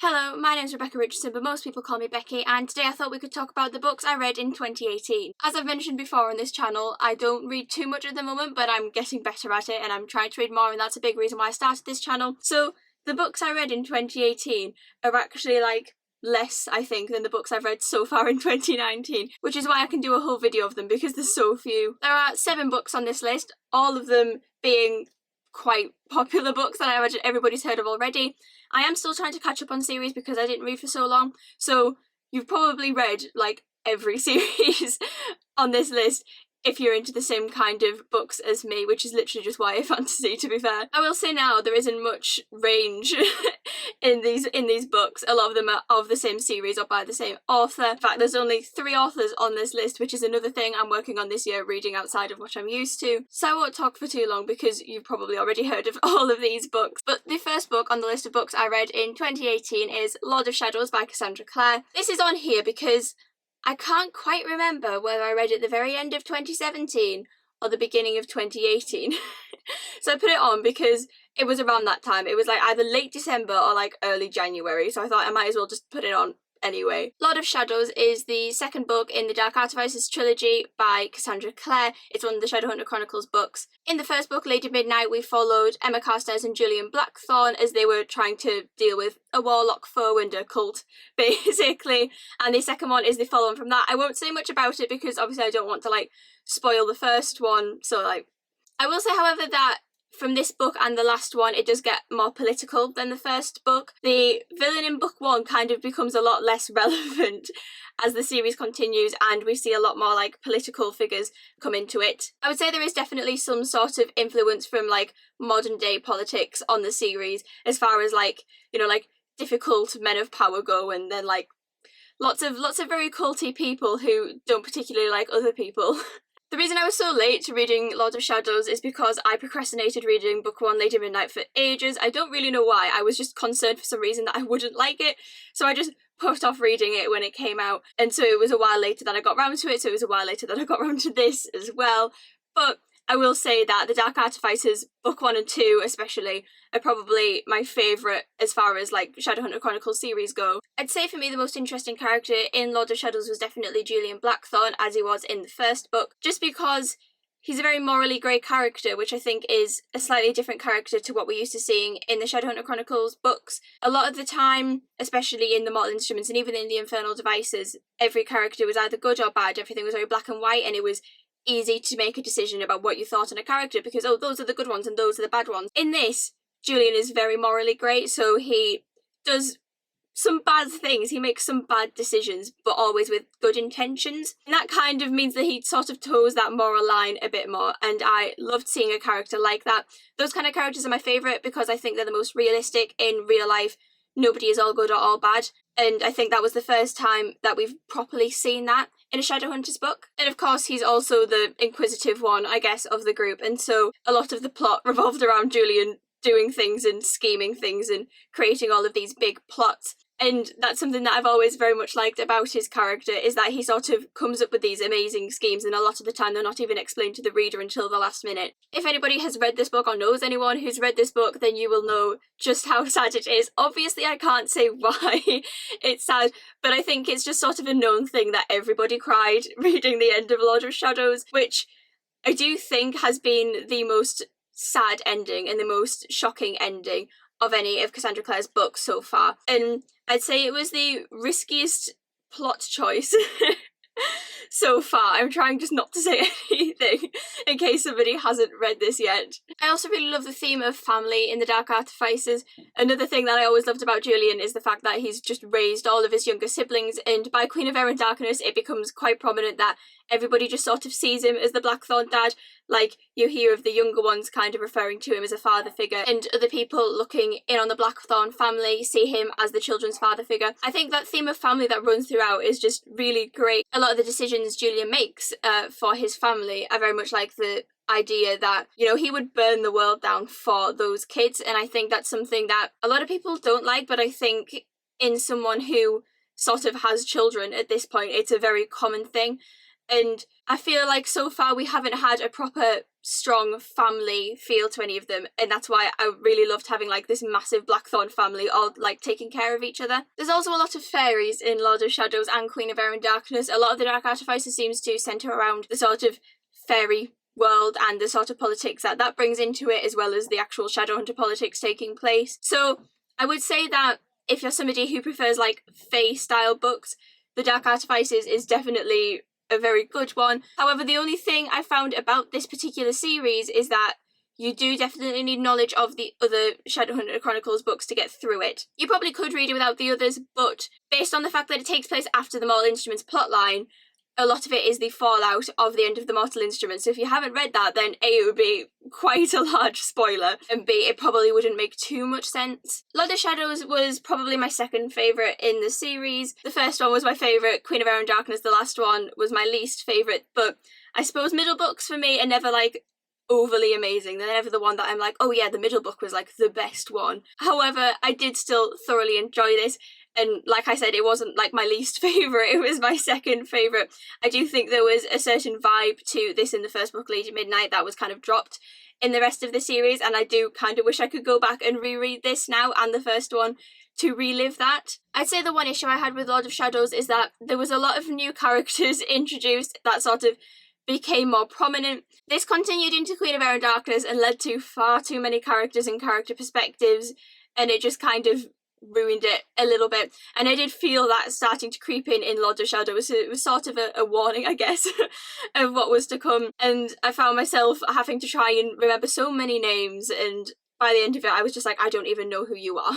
Hello, my name's Rebecca Richardson, but most people call me Becky, and today I thought we could talk about the books I read in 2018. As I've mentioned before on this channel, I don't read too much at the moment, but I'm getting better at it and I'm trying to read more, and that's a big reason why I started this channel. So the books I read in 2018 are actually less, I think, than the books I've read so far in 2019, which is why I can do a whole video of them because there's so few. There are 7 books on this list, all of them being quite popular books that I imagine everybody's heard of already. I am still trying to catch up on series because I didn't read for so long, so you've probably read every series on this list if you're into the same kind of books as me, which is literally just YA fantasy, to be fair. I will say now, there isn't much range in these books. A lot of them are of the same series or by the same author. In fact, there's only 3 authors on this list, which is another thing I'm working on this year, reading outside of what I'm used to. So I won't talk for too long because you've probably already heard of all of these books. But the first book on the list of books I read in 2018 is Lord of Shadows by Cassandra Clare. This is on here because I can't quite remember whether I read it at the very end of 2017 or the beginning of 2018. So I put it on because it was around that time. It was either late December or early January, so I thought I might as well just put it on anyway. Lord of Shadows is the second book in the Dark Artificers trilogy by Cassandra Clare. It's one of the Shadowhunter Chronicles books. In the first book, Lady Midnight, we followed Emma Carstairs and Julian Blackthorne as they were trying to deal with a warlock foe and a cult, basically. And the second one is the follow-on from that. I won't say much about it because obviously I don't want to spoil the first one, so I will say, however, that from this book and the last one, it does get more political than the first book. The villain in book 1 kind of becomes a lot less relevant as the series continues, and we see a lot more political figures come into it. I would say there is definitely some sort of influence from modern day politics on the series, as far as difficult men of power go, and then lots of very culty people who don't particularly like other people. The reason I was so late to reading Lord of Shadows is because I procrastinated reading book 1, Lady Midnight, for ages. I don't really know why. I was just concerned for some reason that I wouldn't like it, so I just put off reading it when it came out, and so it was a while later that I got round to it, so it was a while later that I got round to this as well. But I will say that the Dark Artificers, book 1 and 2 especially, are probably my favourite as far as Shadowhunter Chronicles series go. I'd say for me the most interesting character in Lord of Shadows was definitely Julian Blackthorne, as he was in the first book, just because he's a very morally grey character, which I think is a slightly different character to what we're used to seeing in the Shadowhunter Chronicles books. A lot of the time, especially in the Mortal Instruments and even in the Infernal Devices, every character was either good or bad. Everything was very black and white, and it was easy to make a decision about what you thought on a character because, oh, those are the good ones and those are the bad ones. In this, Julian is very morally grey, so he does some bad things, he makes some bad decisions, but always with good intentions. And that kind of means that he sort of toes that moral line a bit more, and I loved seeing a character like that. Those kind of characters are my favourite because I think they're the most realistic. In real life, nobody is all good or all bad, and I think that was the first time that we've properly seen that in a Shadowhunters book. And of course, he's also the inquisitive one, I guess, of the group, and so a lot of the plot revolved around Julian doing things and scheming things and creating all of these big plots. And that's something that I've always very much liked about his character, is that he sort of comes up with these amazing schemes, and a lot of the time they're not even explained to the reader until the last minute. If anybody has read this book or knows anyone who's read this book, then you will know just how sad it is. Obviously, I can't say why it's sad, but I think it's just sort of a known thing that everybody cried reading the end of Lord of Shadows, which I do think has been the most sad ending and the most shocking ending of any of Cassandra Clare's books so far. And I'd say it was the riskiest plot choice so far. I'm trying just not to say anything in case somebody hasn't read this yet. I also really love the theme of family in the Dark Artificers. Another thing that I always loved about Julian is the fact that he's just raised all of his younger siblings, and by Queen of Air and Darkness it becomes quite prominent that everybody just sort of sees him as the Blackthorne dad. You hear of the younger ones kind of referring to him as a father figure, and other people looking in on the Blackthorne family see him as the children's father figure. I think that theme of family that runs throughout is just really great. A lot of the decisions Julian makes for his family are very much like the idea that, he would burn the world down for those kids, and I think that's something that a lot of people don't like, but I think in someone who sort of has children at this point, it's a very common thing. And I feel like so far we haven't had a proper strong family feel to any of them, and that's why I really loved having like this massive Blackthorn family all like taking care of each other. There's also a lot of fairies in Lord of Shadows and Queen of Air and Darkness. A lot of the Dark Artificer seems to centre around the sort of fairy world and the sort of politics that brings into it, as well as the actual Shadowhunter politics taking place. So I would say that if you're somebody who prefers like Fae style books, the Dark Artificers is definitely a very good one. However, the only thing I found about this particular series is that you do definitely need knowledge of the other Shadowhunter Chronicles books to get through it. You probably could read it without the others, but based on the fact that it takes place after the Mortal Instruments plotline, a lot of it is the fallout of the end of the Mortal Instruments. So if you haven't read that, then A, it would be quite a large spoiler, and B, it probably wouldn't make too much sense. Lord of Shadows was probably my second favourite in the series. The first one was my favourite, Queen of Air and Darkness, the last one was my least favourite, but I suppose middle books for me are never like overly amazing. They're never the one that I'm like, oh yeah, the middle book was like the best one. However, I did still thoroughly enjoy this. And like I said, it wasn't like my least favourite, it was my second favourite. I do think there was a certain vibe to this in the first book, Lady Midnight, that was kind of dropped in the rest of the series, and I do kind of wish I could go back and reread this now and the first one to relive that. I'd say the one issue I had with Lord of Shadows is that there was a lot of new characters introduced that sort of became more prominent. This continued into Queen of Air and Darkness and led to far too many characters and character perspectives, and it just kind of ruined it a little bit. And I did feel that starting to creep in Lord of Shadows. So it was sort of a warning, I guess, of what was to come. And I found myself having to try and remember so many names, and by the end of it, I was just like, I don't even know who you are.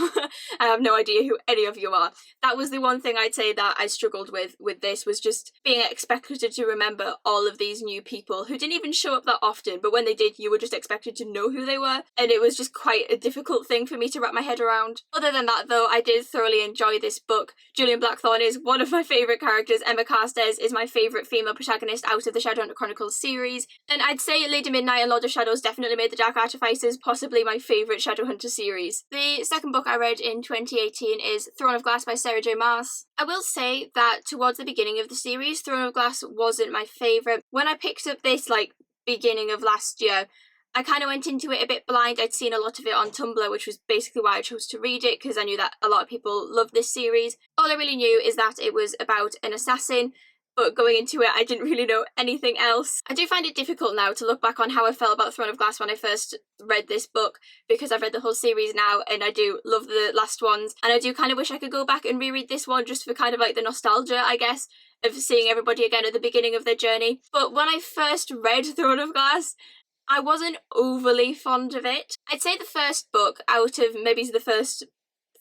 I have no idea who any of you are. That was the one thing I'd say that I struggled with this, was just being expected to remember all of these new people who didn't even show up that often, but when they did, you were just expected to know who they were, and it was just quite a difficult thing for me to wrap my head around. Other than that, though, I did thoroughly enjoy this book. Julian Blackthorne is one of my favourite characters. Emma Carstairs is my favourite female protagonist out of the Shadowhunter Chronicles series, and I'd say Lady Midnight and Lord of Shadows definitely made the Dark Artificers possibly my favourite Shadowhunter series. The second book I read in 2018 is Throne of Glass by Sarah J Maas. I will say that towards the beginning of the series, Throne of Glass wasn't my favourite. When I picked up this, like, beginning of last year, I kind of went into it a bit blind. I'd seen a lot of it on Tumblr, which was basically why I chose to read it, because I knew that a lot of people loved this series. All I really knew is that it was about an assassin, but going into it, I didn't really know anything else. I do find it difficult now to look back on how I felt about Throne of Glass when I first read this book, because I've read the whole series now, and I do love the last ones, and I do kind of wish I could go back and reread this one just for kind of like the nostalgia, I guess, of seeing everybody again at the beginning of their journey. But when I first read Throne of Glass, I wasn't overly fond of it. I'd say the first book out of maybe the first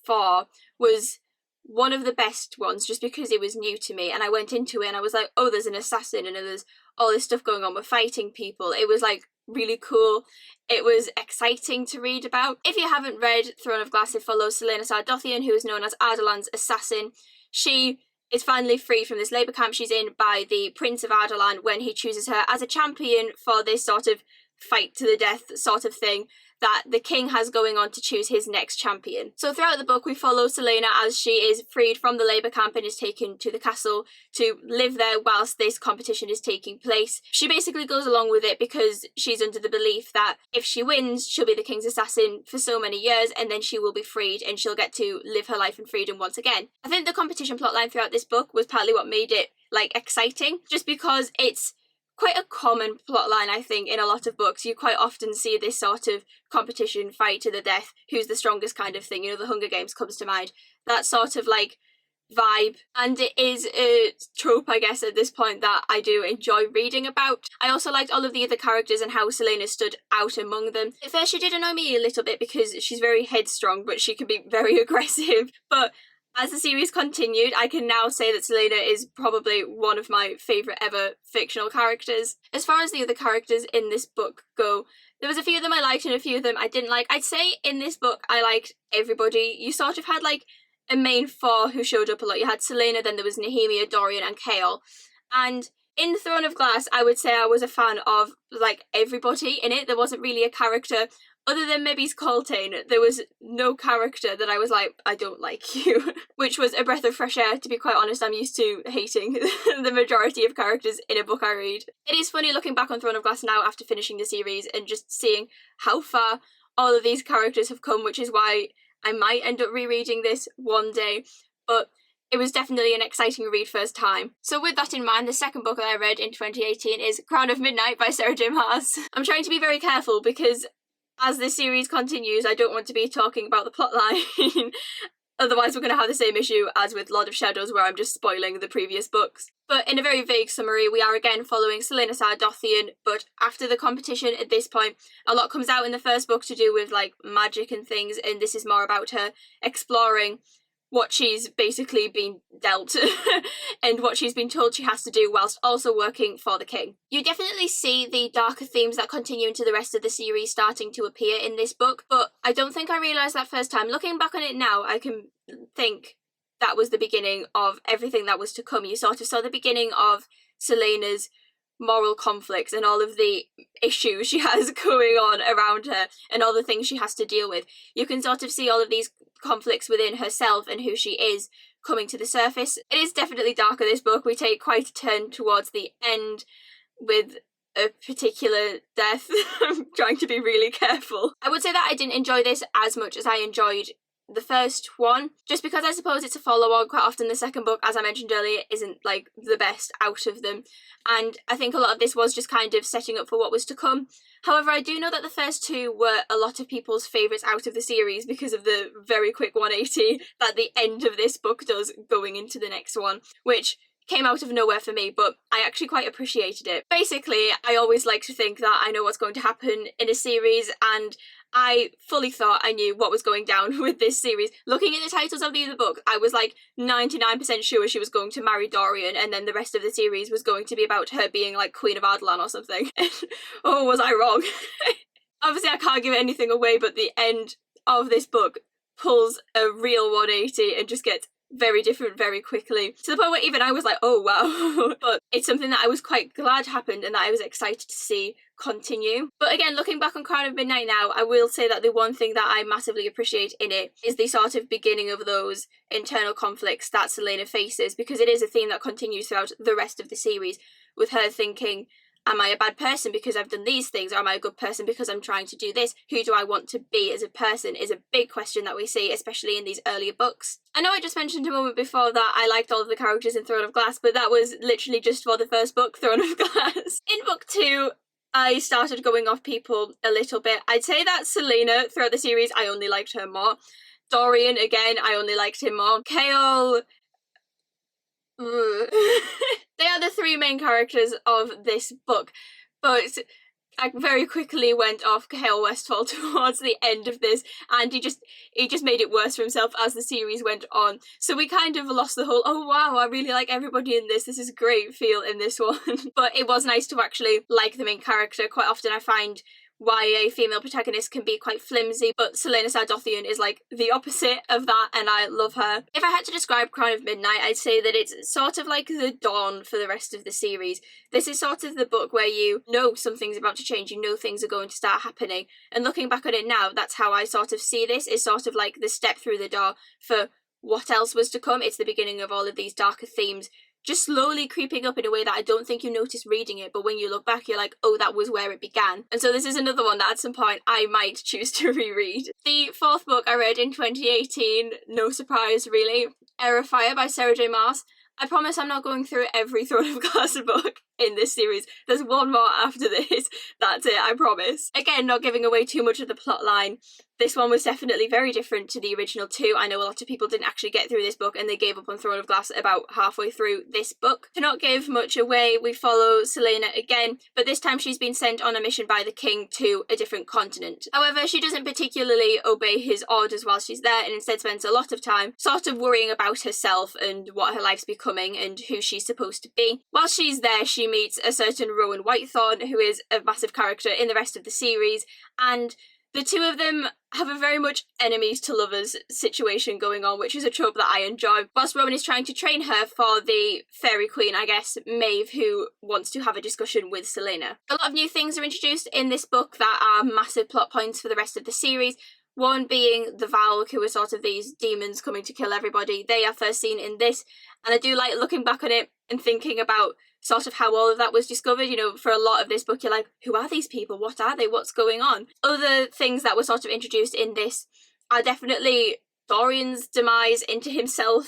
4 was one of the best ones, just because it was new to me, and I went into it and I was like, oh, there's an assassin and there's all this stuff going on, we're fighting people. It was like really cool. It was exciting to read about. If you haven't read Throne of Glass, it follows Celaena Sardothien, who is known as Ardalan's assassin. She is finally freed from this labour camp she's in by the Prince of Ardalan when he chooses her as a champion for this sort of fight to the death sort of thing that the king has going on to choose his next champion. So throughout the book, we follow Celaena as she is freed from the labour camp and is taken to the castle to live there whilst this competition is taking place. She basically goes along with it because she's under the belief that if she wins, she'll be the king's assassin for so many years, and then she will be freed and she'll get to live her life in freedom once again. I think the competition plotline throughout this book was partly what made it like exciting, just because it's quite a common plotline, I think, in a lot of books. You quite often see this sort of competition, fight to the death, who's the strongest kind of thing. You know, the Hunger Games comes to mind. That sort of, like, vibe. And it is a trope, I guess, at this point that I do enjoy reading about. I also liked all of the other characters and how Celaena stood out among them. At first, she did annoy me a little bit because she's very headstrong, but she can be very aggressive. But as the series continued, I can now say that Celaena is probably one of my favourite ever fictional characters. As far as the other characters in this book go, there was a few of them I liked and a few of them I didn't like. I'd say in this book I liked everybody. You sort of had like a main 4 who showed up a lot. You had Celaena, then there was Nehemia, Dorian and Chaol. And in Throne of Glass, I would say I was a fan of like everybody in it. There wasn't really a character other than maybe Coltane, there was no character that I was like, I don't like you, which was a breath of fresh air, to be quite honest. I'm used to hating the majority of characters in a book I read. It is funny looking back on Throne of Glass now after finishing the series and just seeing how far all of these characters have come, which is why I might end up rereading this one day, but it was definitely an exciting read first time. So with that in mind, the second book that I read in 2018 is Crown of Midnight by Sarah J Maas. I'm trying to be very careful because as this series continues, I don't want to be talking about the plotline. Otherwise, we're going to have the same issue as with Lord of Shadows, where I'm just spoiling the previous books. But in a very vague summary, we are again following Celaena Sardothien, but after the competition at this point, a lot comes out in the first book to do with, like, magic and things, and this is more about her exploring what she's basically been dealt and what she's been told she has to do whilst also working for the king. You definitely see the darker themes that continue into the rest of the series starting to appear in this book, but I don't think I realised that first time. Looking back on it now, I can think that was the beginning of everything that was to come. You sort of saw the beginning of Celaena's moral conflicts and all of the issues she has going on around her and all the things she has to deal with. You can sort of see all of these conflicts within herself and who she is coming to the surface. It is definitely darker, this book. We take quite a turn towards the end with a particular death. I'm trying to be really careful. I would say that I didn't enjoy this as much as I enjoyed the first one, just because I suppose it's a follow-on. Quite often the second book, as I mentioned earlier, isn't like the best out of them, and I think a lot of this was just kind of setting up for what was to come. However, I do know that the first two were a lot of people's favourites out of the series because of the very quick 180 that the end of this book does going into the next one, which came out of nowhere for me, but I actually quite appreciated it. Basically, I always like to think that I know what's going to happen in a series, and I fully thought I knew what was going down with this series. Looking at the titles of the other books, I was like 99% sure she was going to marry Dorian, and then the rest of the series was going to be about her being like Queen of Ardalan or something. Oh, was I wrong? Obviously, I can't give anything away, but the end of this book pulls a real 180 and just gets very different very quickly, to the point where even I was like, oh wow. But it's something that I was quite glad happened and that I was excited to see continue. But again, looking back on Crown of Midnight now, I will say that the one thing that I massively appreciate in it is the sort of beginning of those internal conflicts that Celaena faces, because it is a theme that continues throughout the rest of the series, with her thinking, am I a bad person because I've done these things, or am I a good person because I'm trying to do this? Who do I want to be as a person is a big question that we see, especially in these earlier books. I know I just mentioned a moment before that I liked all of the characters in Throne of Glass, but that was literally just for the first book, Throne of Glass. In book 2, I started going off people a little bit. I'd say that Celaena, throughout the series, I only liked her more. Dorian, again, I only liked him more. Chaol... They are the three main characters of this book, but I very quickly went off Chaol Westfall towards the end of this, and he just made it worse for himself as the series went on. So we kind of lost the whole, oh wow, I really like everybody in this is great feel in this one. But it was nice to actually like the main character. Quite often I find YA female protagonist can be quite flimsy, but Celaena Sardothien is like the opposite of that, and I love her. If I had to describe Crown of Midnight, I'd say that it's sort of like the dawn for the rest of the series. This is sort of the book where you know something's about to change, you know things are going to start happening, and looking back on it now, that's how I sort of see this, is sort of like the step through the door for what else was to come. It's the beginning of all of these darker themes just slowly creeping up in a way that I don't think you notice reading it, but when you look back you're like, oh, that was where it began. And so this is another one that at some point I might choose to reread. The fourth book I read in 2018, no surprise really, Heir of Fire by Sarah J Maas. I promise I'm not going through every Throne of Glass book in this series. There's one more after this. That's it, I promise. Again, not giving away too much of the plot line. This one was definitely very different to the original two. I know a lot of people didn't actually get through this book and they gave up on Throne of Glass about halfway through this book. To not give much away, we follow Celaena again, but this time she's been sent on a mission by the king to a different continent. However, she doesn't particularly obey his orders while she's there, and instead spends a lot of time sort of worrying about herself and what her life's becoming and who she's supposed to be. While she's there, she meets a certain Rowan Whitethorn, who is a massive character in the rest of the series, and The two of them have a very much enemies to lovers situation going on, which is a trope that I enjoy, whilst Rowan is trying to train her for the fairy queen, I guess, Maeve, who wants to have a discussion with Celaena. A lot of new things are introduced in this book that are massive plot points for the rest of the series. One being the Valg, who are sort of these demons coming to kill everybody. They are first seen in this, and I do like looking back on it and thinking about sort of how all of that was discovered. You know, for a lot of this book, you're like, who are these people? What are they? What's going on? Other things that were sort of introduced in this are definitely Dorian's demise into himself.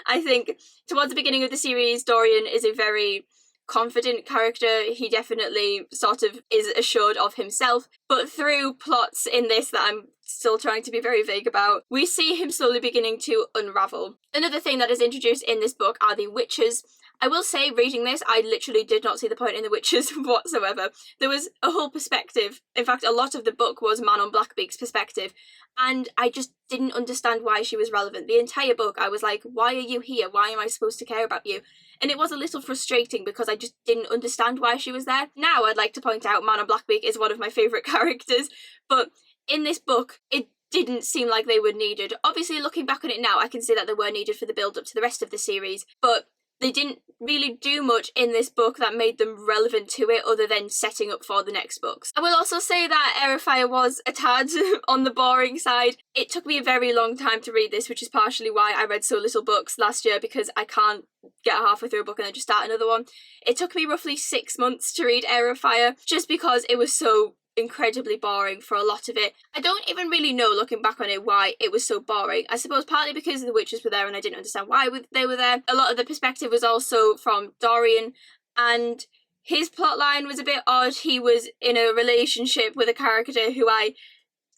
I think towards the beginning of the series, Dorian is a very confident character. He definitely sort of is assured of himself, but through plots in this that I'm still trying to be very vague about, we see him slowly beginning to unravel. Another thing that is introduced in this book are the witches. I will say, reading this, I literally did not see the point in the witches whatsoever. There was a whole perspective. In fact, a lot of the book was Manon Blackbeard's perspective, and I just didn't understand why she was relevant. The entire book, I was like, why are you here? Why am I supposed to care about you? And it was a little frustrating because I just didn't understand why she was there. Now, I'd like to point out Manon Blackbeard is one of my favourite characters, but in this book, it didn't seem like they were needed. Obviously, looking back on it now, I can see that they were needed for the build-up to the rest of the series, but they didn't really do much in this book that made them relevant to it other than setting up for the next books. I will also say that Heir of Fire was a tad on the boring side. It took me a very long time to read this, which is partially why I read so little books last year, because I can't get halfway through a book and then just start another one. It took me roughly 6 months to read Heir of Fire, just because it was so incredibly boring for a lot of it. I don't even really know, looking back on it, why it was so boring. I suppose partly because the witches were there and I didn't understand why they were there. A lot of the perspective was also from Dorian, and his plotline was a bit odd. He was in a relationship with a character who I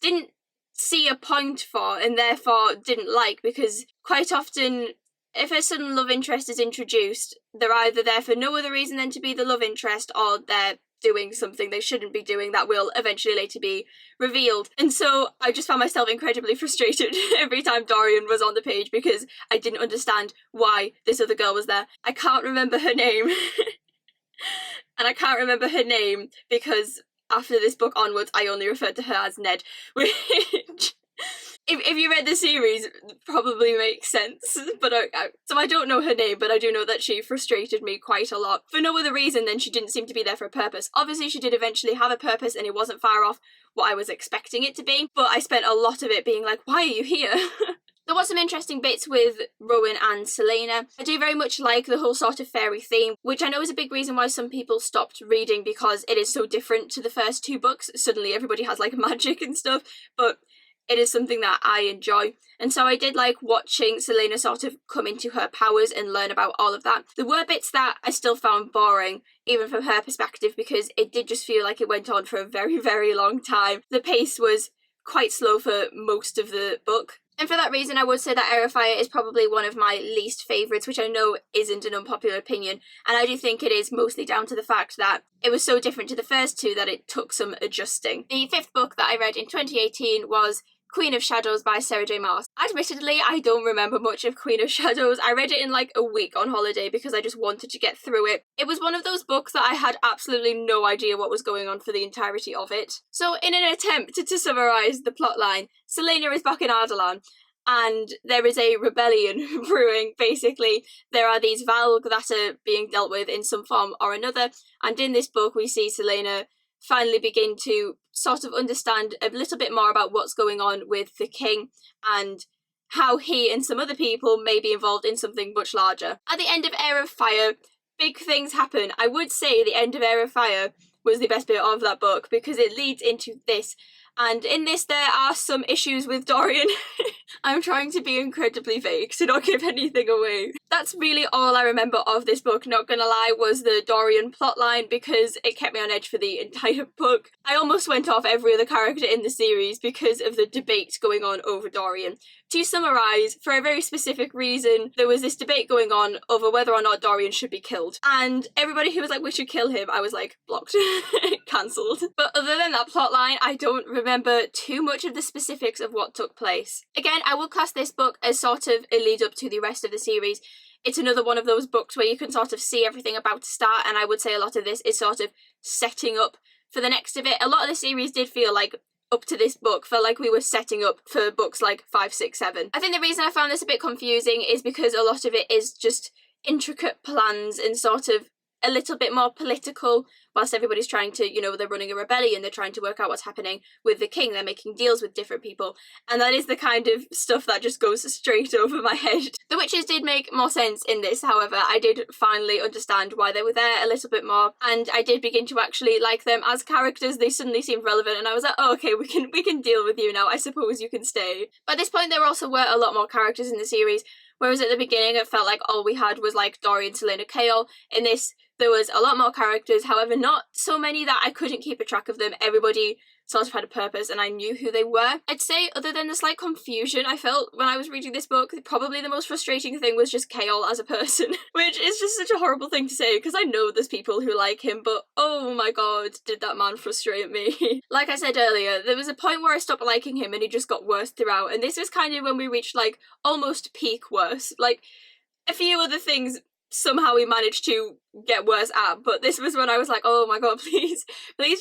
didn't see a point for and therefore didn't like, because quite often if a sudden love interest is introduced, they're either there for no other reason than to be the love interest, or they're doing something they shouldn't be doing that will eventually later be revealed. And so I just found myself incredibly frustrated every time Dorian was on the page, because I didn't understand why this other girl was there. I can't remember her name. And I can't remember her name because after this book onwards, I only referred to her as Ned, which if you read the series, probably makes sense. But so I don't know her name, but I do know that she frustrated me quite a lot for no other reason than she didn't seem to be there for a purpose. Obviously, she did eventually have a purpose, and it wasn't far off what I was expecting it to be, but I spent a lot of it being like, why are you here? There was some interesting bits with Rowan and Celaena. I do very much like the whole sort of fairy theme, which I know is a big reason why some people stopped reading, because it is so different to the first two books. Suddenly everybody has like magic and stuff, but it is something that I enjoy. And so I did like watching Celaena sort of come into her powers and learn about all of that. There were bits that I still found boring, even from her perspective, because it did just feel like it went on for a very, very long time. The pace was quite slow for most of the book. And for that reason, I would say that Heir of Fire is probably one of my least favourites, which I know isn't an unpopular opinion. And I do think it is mostly down to the fact that it was so different to the first two that it took some adjusting. The fifth book that I read in 2018 was Queen of Shadows by Sarah J Maas. Admittedly, I don't remember much of Queen of Shadows. I read it in like a week on holiday because I just wanted to get through it. It was one of those books that I had absolutely no idea what was going on for the entirety of it. So in an attempt to summarise the plotline, Celaena is back in Ardalan, and there is a rebellion brewing, basically. There are these Valg that are being dealt with in some form or another, and in this book we see Celaena finally begin to sort of understand a little bit more about what's going on with the king and how he and some other people may be involved in something much larger. At the end of Heir of Fire, big things happen. I would say the end of Heir of Fire was the best bit of that book because it leads into this. And in this, there are some issues with Dorian. I'm trying to be incredibly vague to not give anything away. That's really all I remember of this book, not gonna lie, was the Dorian plotline, because it kept me on edge for the entire book. I almost went off every other character in the series because of the debate going on over Dorian. To summarise, for a very specific reason, there was this debate going on over whether or not Dorian should be killed. And everybody who was like, we should kill him, I was like, blocked. Cancelled. But other than that plotline, I don't remember too much of the specifics of what took place. Again, I will class this book as sort of a lead up to the rest of the series. It's another one of those books where you can sort of see everything about to start, and I would say a lot of this is sort of setting up for the next of it. A lot of the series did feel like up to this book felt like we were setting up for books like 5, 6, 7. I think the reason I found this a bit confusing is because a lot of it is just intricate plans and sort of a little bit more political, whilst everybody's trying to, you know, they're running a rebellion, they're trying to work out what's happening with the king, they're making deals with different people, and that is the kind of stuff that just goes straight over my head. The witches did make more sense in this, however. I did finally understand why they were there a little bit more, and I did begin to actually like them as characters. They suddenly seemed relevant, and I was like, oh, okay, we can deal with you now, I suppose you can stay. But at this point there also were a lot more characters in the series, whereas at the beginning it felt like all we had was like Dorian, Selena, Chaol. In this, there was a lot more characters, however not so many that I couldn't keep a track of them. Everybody sort of had a purpose and I knew who they were. I'd say, other than the slight confusion I felt when I was reading this book, probably the most frustrating thing was just Chaol as a person, which is just such a horrible thing to say because I know there's people who like him, but oh my god, did that man frustrate me. Like I said earlier, there was a point where I stopped liking him and he just got worse throughout, and this was kind of when we reached like almost peak worse. Like, a few other things somehow we managed to get worse at, but this was when I was like, oh my god, please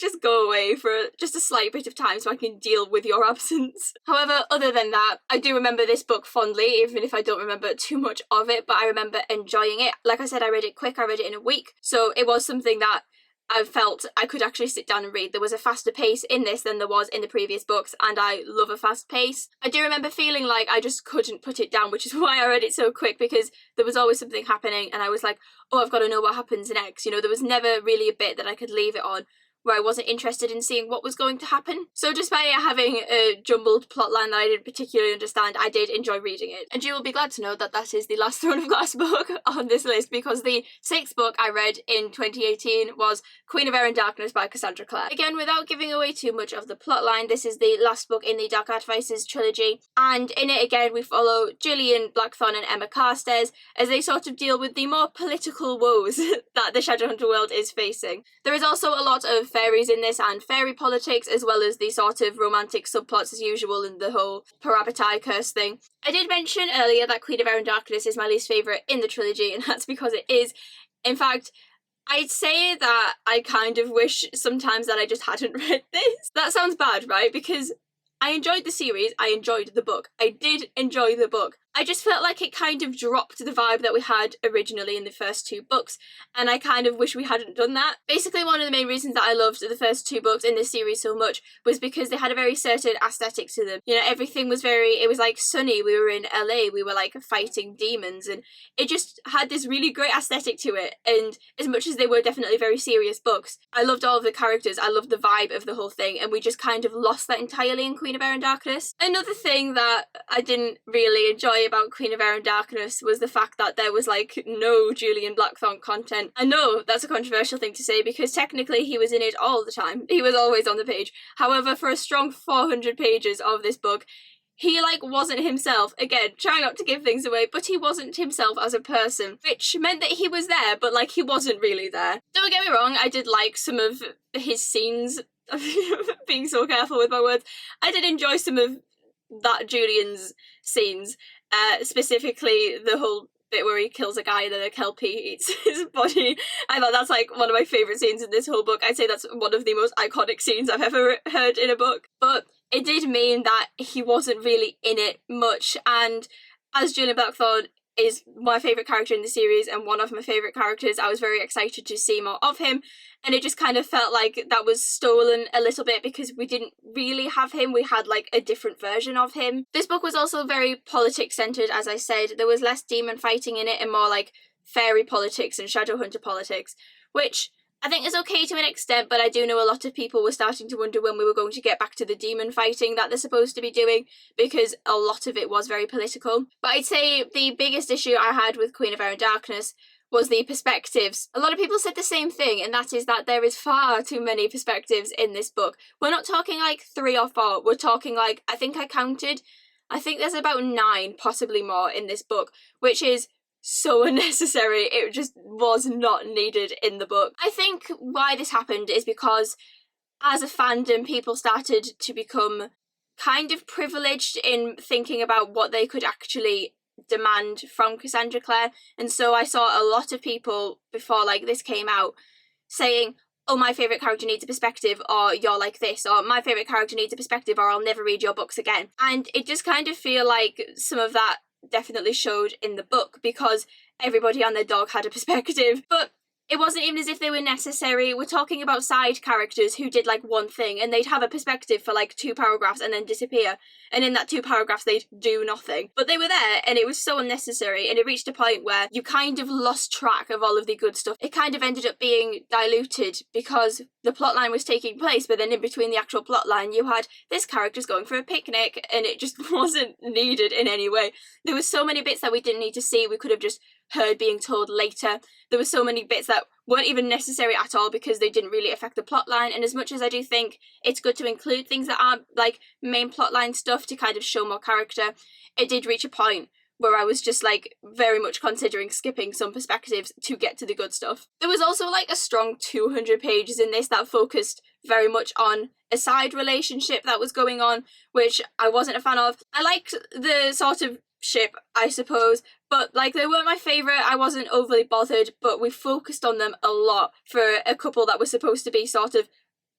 just go away for just a slight bit of time so I can deal with your absence. However, other than that, I do remember this book fondly, even if I don't remember too much of it, but I remember enjoying it. Like I said, I read it quick, I read it in a week, so it was something that I felt I could actually sit down and read. There was a faster pace in this than there was in the previous books, and I love a fast pace. I do remember feeling like I just couldn't put it down, which is why I read it so quick, because there was always something happening and I was like, oh, I've got to know what happens next. You know, there was never really a bit that I could leave it on where I wasn't interested in seeing what was going to happen. So despite having a jumbled plotline that I didn't particularly understand, I did enjoy reading it. And you will be glad to know that that is the last Throne of Glass book on this list, because the 6th book I read in 2018 was Queen of Air and Darkness by Cassandra Clare. Again, without giving away too much of the plotline, this is the last book in the Dark Artifices trilogy, and in it again we follow Gillian Blackthorne and Emma Carstairs as they sort of deal with the more political woes that the Shadowhunter world is facing. There is also a lot of fairies in this and fairy politics, as well as the sort of romantic subplots as usual and the whole Parabatai curse thing. I did mention earlier that Queen of Air and Darkness is my least favourite in the trilogy, and that's because it is. In fact, I'd say that I kind of wish sometimes that I just hadn't read this. That sounds bad, right? Because I enjoyed the series, I enjoyed the book. I did enjoy the book. I just felt like it kind of dropped the vibe that we had originally in the first 2 books, and I kind of wish we hadn't done that. Basically, one of the main reasons that I loved the first 2 books in this series so much was because they had a very certain aesthetic to them. You know, everything was it was like sunny, we were in LA, we were like fighting demons, and it just had this really great aesthetic to it. And as much as they were definitely very serious books, I loved all of the characters, I loved the vibe of the whole thing, and we just kind of lost that entirely in Queen of Air and Darkness. Another thing that I didn't really enjoy about Queen of Air and Darkness was the fact that there was like no Julian Blackthorne content. I know that's a controversial thing to say because technically he was in it all the time. He was always on the page. However, for a strong 400 pages of this book, he like wasn't himself. Again, try not to give things away, but he wasn't himself as a person, which meant that he was there, but like he wasn't really there. Don't get me wrong, I did like some of his scenes. Being so careful with my words. I did enjoy some of that Julian's scenes. Specifically the whole bit where he kills a guy and then a kelpie eats his body. I thought that's like one of my favourite scenes in this whole book. I'd say that's one of the most iconic scenes I've ever heard in a book. But it did mean that he wasn't really in it much, and as Julian Blackthorne is my favourite character in the series and one of my favourite characters, I was very excited to see more of him, and it just kind of felt like that was stolen a little bit because we didn't really have him, we had like a different version of him. This book was also very politics centred, as I said. There was less demon fighting in it and more like fairy politics and Shadowhunter politics, which I think is okay to an extent, but I do know a lot of people were starting to wonder when we were going to get back to the demon fighting that they're supposed to be doing, because a lot of it was very political. But I'd say the biggest issue I had with Queen of Air and Darkness was the perspectives. A lot of people said the same thing, and that is that there is far too many perspectives in this book. We're not talking like 3 or 4, we're talking like, I think there's about 9, possibly more in this book, which is so unnecessary. It just was not needed in the book. I think why this happened is because as a fandom, people started to become kind of privileged in thinking about what they could actually demand from Cassandra Clare, and so I saw a lot of people before like this came out saying, oh, my favourite character needs a perspective, or you're like this, or my favourite character needs a perspective, or I'll never read your books again. And it just kind of feel like some of that definitely showed in the book, because everybody and their dog had a perspective. But it wasn't even as if they were necessary. We're talking about side characters who did like one thing, and they'd have a perspective for like 2 paragraphs and then disappear. And in that 2 paragraphs, they'd do nothing. But they were there, and it was so unnecessary. And it reached a point where you kind of lost track of all of the good stuff. It kind of ended up being diluted because the plotline was taking place, but then in between the actual plotline, you had this character's going for a picnic, and it just wasn't needed in any way. There were so many bits that we didn't need to see. We could have just heard being told later. There were so many bits that weren't even necessary at all because they didn't really affect the plotline. And as much as I do think it's good to include things that aren't like main plotline stuff to kind of show more character, it did reach a point where I was just like very much considering skipping some perspectives to get to the good stuff. There was also like a strong 200 pages in this that focused very much on a side relationship that was going on, which I wasn't a fan of. I liked the sort of ship, I suppose, but like they weren't my favourite. I wasn't overly bothered, but we focused on them a lot for a couple that was supposed to be sort of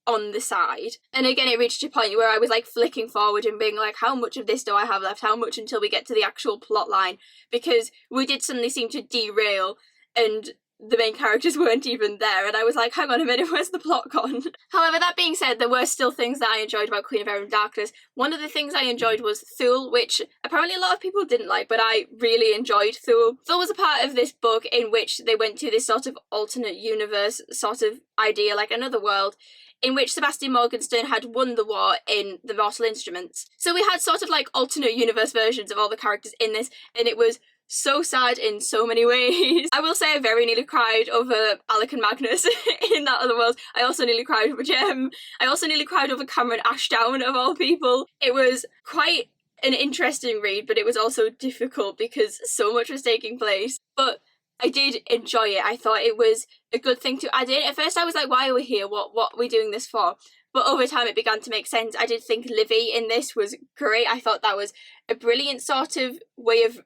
on the side. And again, it reached a point where I was like flicking forward and being like, how much of this do I have left? How much until we get to the actual plot line? Because we did suddenly seem to derail and the main characters weren't even there, and I was like, hang on a minute, where's the plot gone? However, that being said, there were still things that I enjoyed about Queen of Air and Darkness. One of the things I enjoyed was Thule, which apparently a lot of people didn't like, but I really enjoyed Thule. Thule was a part of this book in which they went to this sort of alternate universe sort of idea, like another world, in which Sebastian Morgenstern had won the war in the Mortal Instruments. So we had sort of like alternate universe versions of all the characters in this, and it was so sad in so many ways. I will say I very nearly cried over Alec and Magnus in that other world. I also nearly cried over Jem. I also nearly cried over Cameron Ashdown, of all people. It was quite an interesting read, but it was also difficult because so much was taking place. But I did enjoy it. I thought it was a good thing to add in. At first I was like, why are we here? What are we doing this for? But over time it began to make sense. I did think Livy in this was great. I thought that was a brilliant sort of way of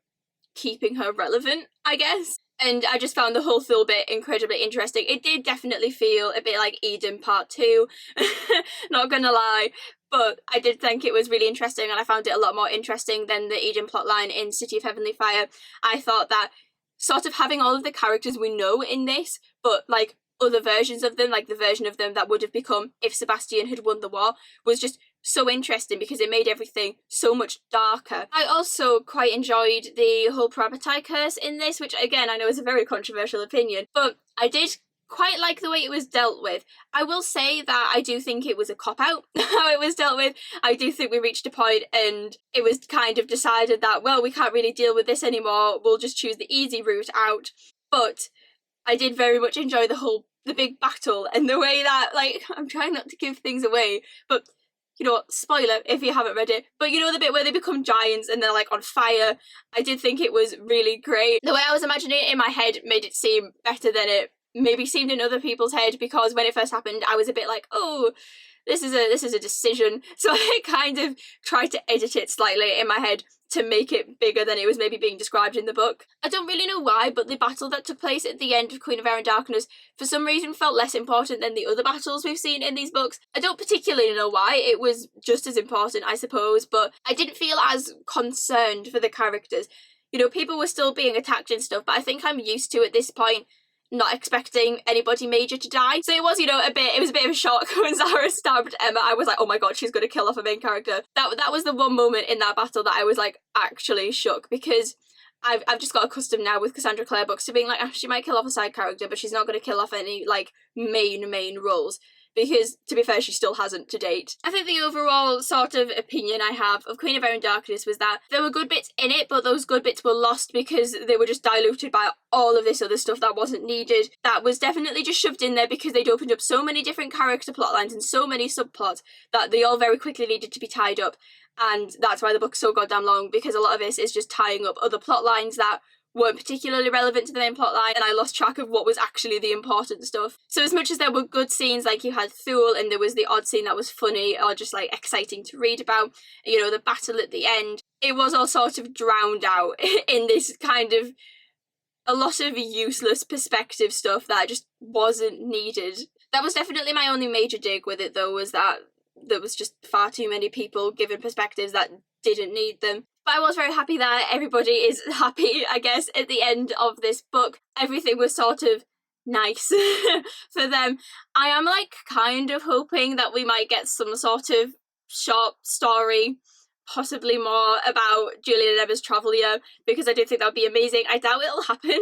keeping her relevant, I guess. And I just found the whole Thule bit incredibly interesting. It did definitely feel a bit like Eden Part 2, not gonna lie, but I did think it was really interesting, and I found it a lot more interesting than the Eden plotline in City of Heavenly Fire. I thought that sort of having all of the characters we know in this, but like other versions of them, like the version of them that would have become if Sebastian had won the war, was just so interesting because it made everything so much darker. I also quite enjoyed the whole Parabatai curse in this, which again I know is a very controversial opinion, but I did quite like the way it was dealt with. I will say that I do think it was a cop-out how it was dealt with. I do think we reached a point and it was kind of decided that, well, we can't really deal with this anymore, we'll just choose the easy route out. But I did very much enjoy the big battle and the way that, like, I'm trying not to give things away, but you know, spoiler if you haven't read it, but you know the bit where they become giants and they're like on fire? I did think it was really great. The way I was imagining it in my head made it seem better than it maybe seemed in other people's head, because when it first happened I was a bit like, oh, this is a decision. So I kind of tried to edit it slightly in my head to make it bigger than it was maybe being described in the book. I don't really know why, but the battle that took place at the end of Queen of Air and Darkness for some reason felt less important than the other battles we've seen in these books. I don't particularly know why. It was just as important, I suppose, but I didn't feel as concerned for the characters. You know, people were still being attacked and stuff, but I think I'm used to at this point not expecting anybody major to die. So it was, you know, it was a bit of a shock when Zara stabbed Emma. I was like, oh my god, she's going to kill off a main character. That was the one moment in that battle that I was like actually shook, because I've just got accustomed now with Cassandra Clare books to being like, she might kill off a side character, but she's not going to kill off any like main roles. Because, to be fair, she still hasn't to date. I think the overall sort of opinion I have of Queen of Air and Darkness was that there were good bits in it, but those good bits were lost because they were just diluted by all of this other stuff that wasn't needed. That was definitely just shoved in there because they'd opened up so many different character plot lines and so many subplots that they all very quickly needed to be tied up. And that's why the book's so goddamn long, because a lot of this is just tying up other plot lines that weren't particularly relevant to the main plotline, and I lost track of what was actually the important stuff. So as much as there were good scenes, like you had Thule and there was the odd scene that was funny or just like exciting to read about, you know, the battle at the end, it was all sort of drowned out in this kind of a lot of useless perspective stuff that just wasn't needed. That was definitely my only major dig with it, though, was that there was just far too many people given perspectives that didn't need them. But I was very happy that everybody is happy, I guess, at the end of this book. Everything was sort of nice for them. I am, like, kind of hoping that we might get some sort of short story, possibly more, about Julian and Emma's travel year, because I do think that would be amazing. I doubt it'll happen,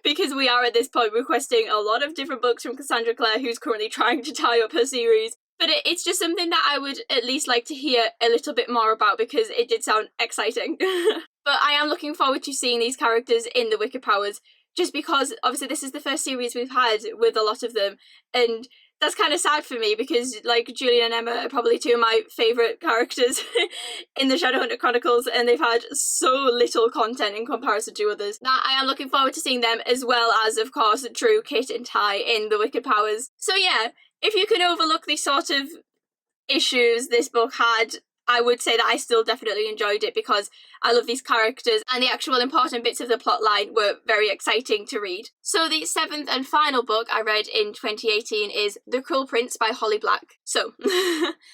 because we are at this point requesting a lot of different books from Cassandra Clare, who's currently trying to tie up her series. But it's just something that I would at least like to hear a little bit more about, because it did sound exciting. But I am looking forward to seeing these characters in the Wicked Powers, just because obviously this is the first series we've had with a lot of them, and that's kind of sad for me, because like Julian and Emma are probably two of my favourite characters in the Shadowhunter Chronicles, and they've had so little content in comparison to others that I am looking forward to seeing them, as well as, of course, Drew, Kit and Ty in the Wicked Powers. So yeah, if you can overlook the sort of issues this book had, I would say that I still definitely enjoyed it, because I love these characters and the actual important bits of the plot line were very exciting to read. So the 7th and final book I read in 2018 is The Cruel Prince by Holly Black. So,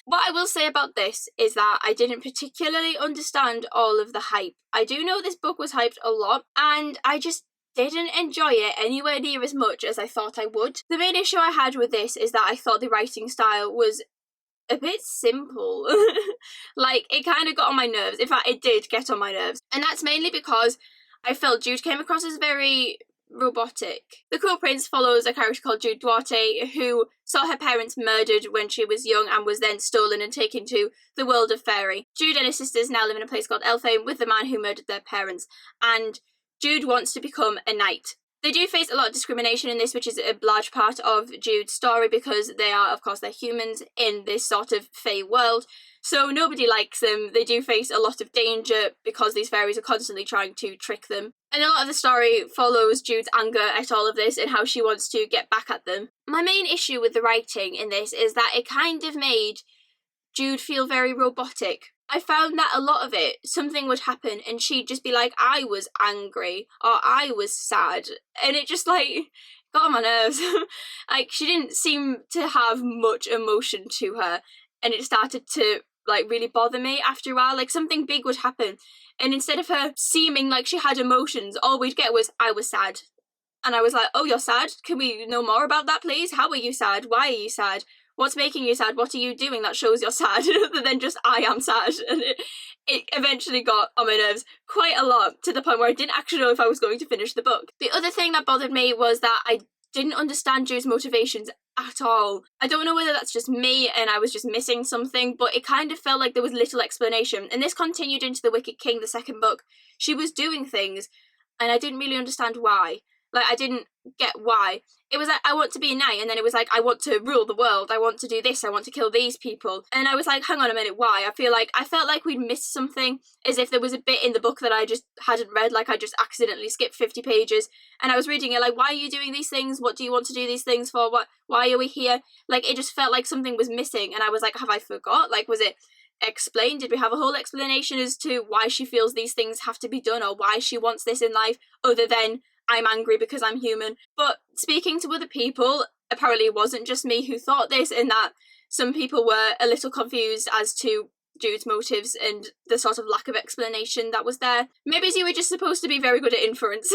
what I will say about this is that I didn't particularly understand all of the hype. I do know this book was hyped a lot, and I just didn't enjoy it anywhere near as much as I thought I would. The main issue I had with this is that I thought the writing style was a bit simple. Like, it kind of got on my nerves. In fact, it did get on my nerves. And that's mainly because I felt Jude came across as very robotic. The Cruel Prince follows a character called Jude Duarte, who saw her parents murdered when she was young and was then stolen and taken to the world of fairy. Jude and his sisters now live in a place called Elfhame with the man who murdered their parents, and Jude wants to become a knight. They do face a lot of discrimination in this, which is a large part of Jude's story, because they are, of course, they're humans in this sort of fae world, so nobody likes them. They do face a lot of danger because these fairies are constantly trying to trick them. And a lot of the story follows Jude's anger at all of this and how she wants to get back at them. My main issue with the writing in this is that it kind of made Jude feel very robotic. I found that a lot of it, something would happen and she'd just be like, I was angry, or I was sad, and it just, like, got on my nerves. Like, she didn't seem to have much emotion to her, and it started to, like, really bother me after a while. Like, something big would happen, and instead of her seeming like she had emotions, all we'd get was, I was sad. And I was like, oh, you're sad? Can we know more about that, please? How are you sad? Why are you sad? What's making you sad? What are you doing that shows you're sad? Other than just, I am sad. And it eventually got on my nerves quite a lot, to the point where I didn't actually know if I was going to finish the book. The other thing that bothered me was that I didn't understand Jude's motivations at all. I don't know whether that's just me and I was just missing something, but it kind of felt like there was little explanation. And this continued into The Wicked King, the second book. She was doing things, and I didn't really understand why. Like, I didn't get why. It was like, I want to be a knight, and then it was like, I want to rule the world, I want to do this, I want to kill these people. And I was like, hang on a minute, why? I felt like we'd missed something, as if there was a bit in the book that I just hadn't read, like I just accidentally skipped 50 pages, and I was reading it like, why are you doing these things? What do you want to do these things for? Why are we here? Like, it just felt like something was missing, and I was like, have I forgot? Like, was it explained? Did we have a whole explanation as to why she feels these things have to be done, or why she wants this in life, other than I'm angry because I'm human? But speaking to other people, apparently it wasn't just me who thought this, and that some people were a little confused as to Jude's motives and the sort of lack of explanation that was there. Maybe you were just supposed to be very good at inference,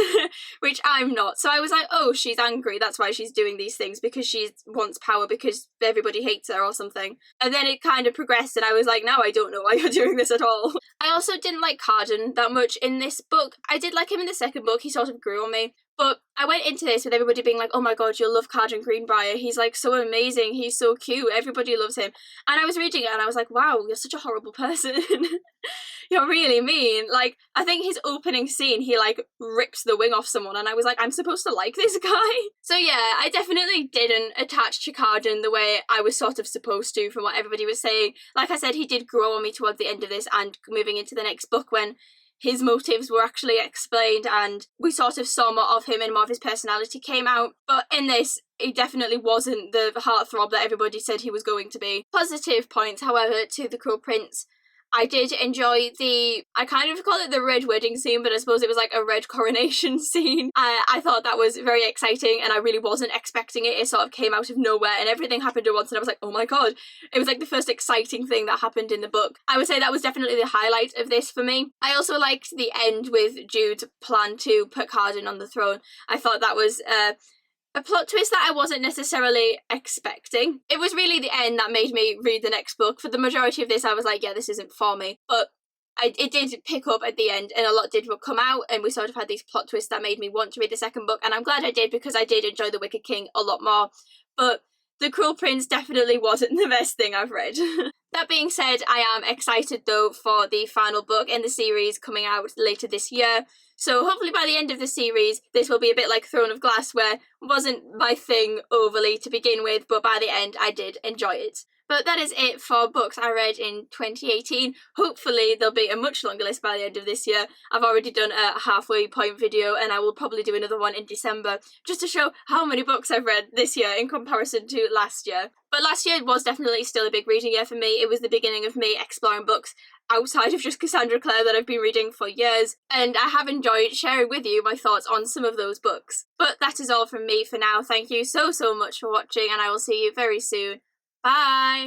which I'm not. So I was like, oh, she's angry, that's why she's doing these things, because she wants power, because everybody hates her or something. And then it kind of progressed, and I was like, now I don't know why you're doing this at all. I also didn't like Cardan that much in this book. I did like him in the second book, he sort of grew on me. But I went into this with everybody being like, oh my god, you'll love Cardan Greenbriar, he's like so amazing, he's so cute, everybody loves him. And I was reading it and I was like, wow, you're such a horrible person. You're really mean. Like, I think his opening scene, he like rips the wing off someone, and I was like, I'm supposed to like this guy? So yeah, I definitely didn't attach to Cardan the way I was sort of supposed to from what everybody was saying. Like I said, he did grow on me towards the end of this and moving into the next book, when his motives were actually explained and we sort of saw more of him and more of his personality came out. But in this, he definitely wasn't the heartthrob that everybody said he was going to be. Positive points, however, to The Cruel Prince. I did enjoy I kind of call it the red wedding scene, but I suppose it was like a red coronation scene. I thought that was very exciting, and I really wasn't expecting it. It sort of came out of nowhere, and everything happened at once, and I was like, oh my god. It was like the first exciting thing that happened in the book. I would say that was definitely the highlight of this for me. I also liked the end with Jude's plan to put Cardan on the throne. I thought that was a plot twist that I wasn't necessarily expecting. It was really the end that made me read the next book. For the majority of this, I was like, yeah, this isn't for me. But it did pick up at the end, and a lot did come out, and we sort of had these plot twists that made me want to read the second book, and I'm glad I did, because I did enjoy The Wicked King a lot more. But The Cruel Prince definitely wasn't the best thing I've read. That being said, I am excited though for the final book in the series coming out later this year. So hopefully by the end of the series, this will be a bit like Throne of Glass, where it wasn't my thing overly to begin with, but by the end I did enjoy it. But that is it for books I read in 2018. Hopefully there'll be a much longer list by the end of this year. I've already done a halfway point video, and I will probably do another one in December, just to show how many books I've read this year in comparison to last year. But last year was definitely still a big reading year for me. It was the beginning of me exploring books outside of just Cassandra Clare that I've been reading for years, and I have enjoyed sharing with you my thoughts on some of those books. But that is all from me for now. Thank you so much for watching, and I will see you very soon. Bye!